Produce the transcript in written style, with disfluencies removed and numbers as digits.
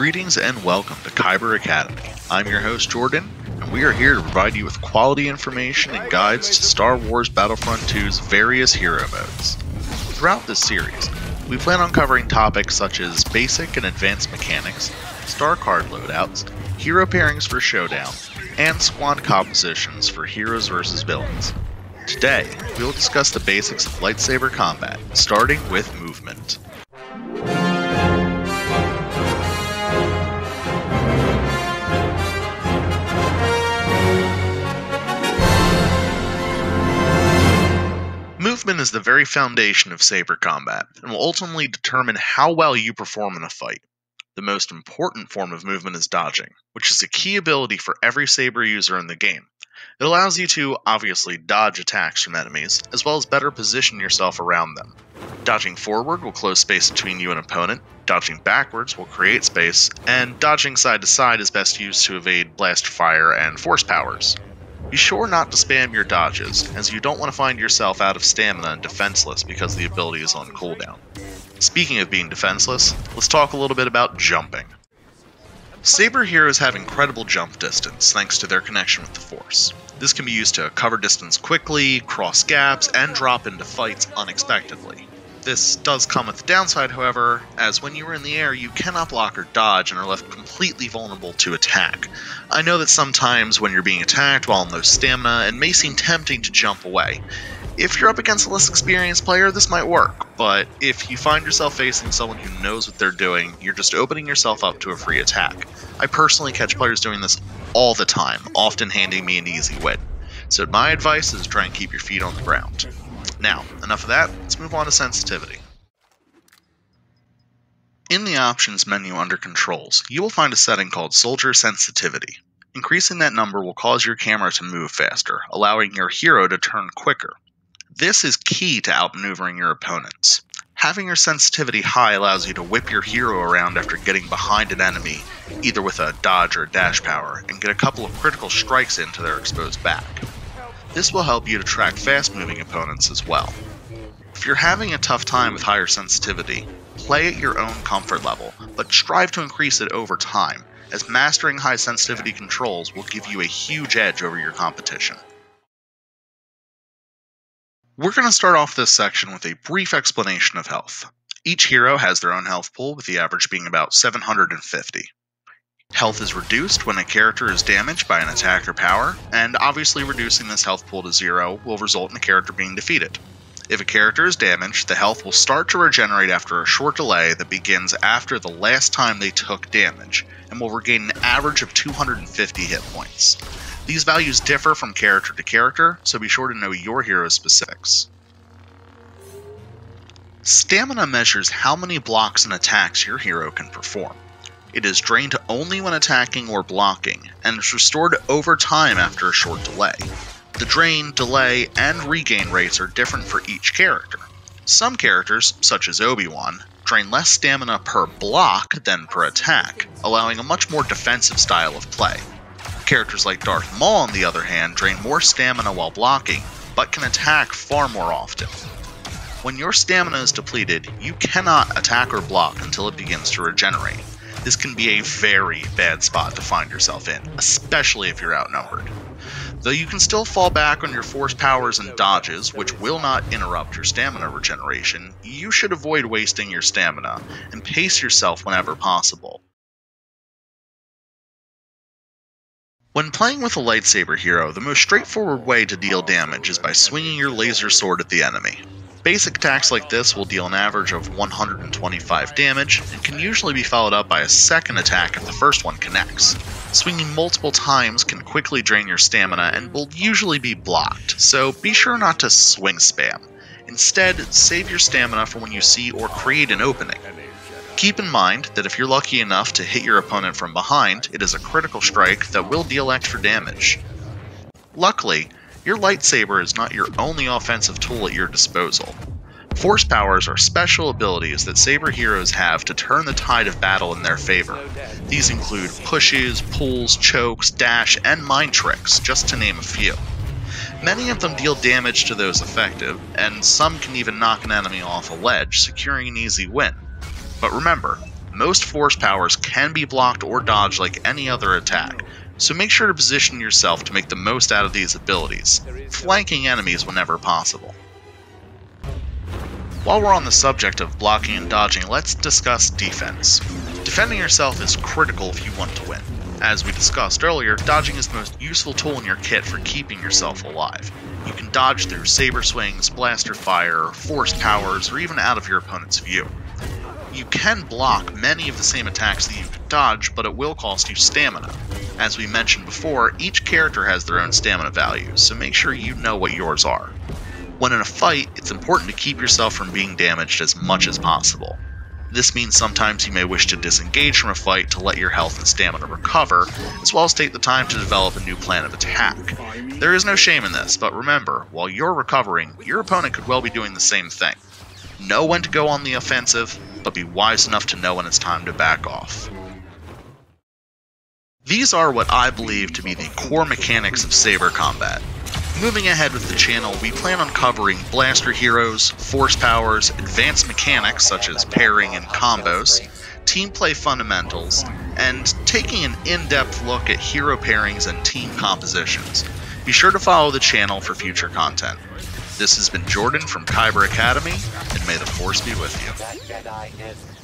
Greetings and welcome to Kyber Academy. I'm your host Jordan, and we are here to provide you with quality information and guides to Star Wars Battlefront 2's various hero modes. Throughout this series, we plan on covering topics such as basic and advanced mechanics, star card loadouts, hero pairings for showdown, and squad compositions for heroes versus villains. Today, we will discuss the basics of lightsaber combat, starting with movement. Movement is the very foundation of saber combat, and will ultimately determine how well you perform in a fight. The most important form of movement is dodging, which is a key ability for every saber user in the game. It allows you to, obviously, dodge attacks from enemies, as well as better position yourself around them. Dodging forward will close space between you and opponent, dodging backwards will create space, and dodging side to side is best used to evade blast fire and force powers. Be sure not to spam your dodges, as you don't want to find yourself out of stamina and defenseless because the ability is on cooldown. Speaking of being defenseless, let's talk a little bit about jumping. Saber heroes have incredible jump distance thanks to their connection with the Force. This can be used to cover distance quickly, cross gaps, and drop into fights unexpectedly. This does come with the downside, however, as when you are in the air, you cannot block or dodge and are left completely vulnerable to attack. I know that sometimes when you're being attacked while in low stamina, it may seem tempting to jump away. If you're up against a less experienced player, this might work, but if you find yourself facing someone who knows what they're doing, you're just opening yourself up to a free attack. I personally catch players doing this all the time, often handing me an easy win. So my advice is try and keep your feet on the ground. Now, enough of that, let's move on to sensitivity. In the options menu under controls, you will find a setting called Soldier Sensitivity. Increasing that number will cause your camera to move faster, allowing your hero to turn quicker. This is key to outmaneuvering your opponents. Having your sensitivity high allows you to whip your hero around after getting behind an enemy, either with a dodge or dash power, and get a couple of critical strikes into their exposed back. This will help you to track fast-moving opponents as well. If you're having a tough time with higher sensitivity, play at your own comfort level, but strive to increase it over time, as mastering high sensitivity controls will give you a huge edge over your competition. We're going to start off this section with a brief explanation of health. Each hero has their own health pool, with the average being about 750. Health is reduced when a character is damaged by an attack or power, and obviously reducing this health pool to 0 will result in the character being defeated. If a character is damaged, the health will start to regenerate after a short delay that begins after the last time they took damage, and will regain an average of 250 hit points. These values differ from character to character, so be sure to know your hero's specifics. Stamina measures how many blocks and attacks your hero can perform. It is drained only when attacking or blocking, and is restored over time after a short delay. The drain, delay, and regain rates are different for each character. Some characters, such as Obi-Wan, drain less stamina per block than per attack, allowing a much more defensive style of play. Characters like Darth Maul, on the other hand, drain more stamina while blocking, but can attack far more often. When your stamina is depleted, you cannot attack or block until it begins to regenerate. This can be a very bad spot to find yourself in, especially if you're outnumbered. Though you can still fall back on your force powers and dodges, which will not interrupt your stamina regeneration, you should avoid wasting your stamina, and pace yourself whenever possible. When playing with a lightsaber hero, the most straightforward way to deal damage is by swinging your laser sword at the enemy. Basic attacks like this will deal an average of 125 damage, and can usually be followed up by a second attack if the first one connects. Swinging multiple times can quickly drain your stamina and will usually be blocked, so be sure not to swing spam. Instead, save your stamina for when you see or create an opening. Keep in mind that if you're lucky enough to hit your opponent from behind, it is a critical strike that will deal extra damage. Luckily, your lightsaber is not your only offensive tool at your disposal. Force powers are special abilities that saber heroes have to turn the tide of battle in their favor. These include pushes, pulls, chokes, dash, and mind tricks, just to name a few. Many of them deal damage to those effective, and some can even knock an enemy off a ledge, securing an easy win. But remember, Most force powers can be blocked or dodged like any other attack, so make sure to position yourself to make the most out of these abilities, flanking enemies whenever possible. While we're on the subject of blocking and dodging, let's discuss defense. Defending yourself is critical if you want to win. As we discussed earlier, dodging is the most useful tool in your kit for keeping yourself alive. You can dodge through saber swings, blaster fire, force powers, or even out of your opponent's view. You can block many of the same attacks that you could dodge, but it will cost you stamina. As we mentioned before, each character has their own stamina values, so make sure you know what yours are. When in a fight, it's important to keep yourself from being damaged as much as possible. This means sometimes you may wish to disengage from a fight to let your health and stamina recover, as well as take the time to develop a new plan of attack. There is no shame in this, but remember, while you're recovering, your opponent could well be doing the same thing. Know when to go on the offensive, but be wise enough to know when it's time to back off. These are what I believe to be the core mechanics of saber combat. Moving ahead with the channel, we plan on covering blaster heroes, force powers, advanced mechanics such as pairing and combos, team play fundamentals, and taking an in-depth look at hero pairings and team compositions. Be sure to follow the channel for future content. This has been Jordan from Kyber Academy, and may the Force be with you.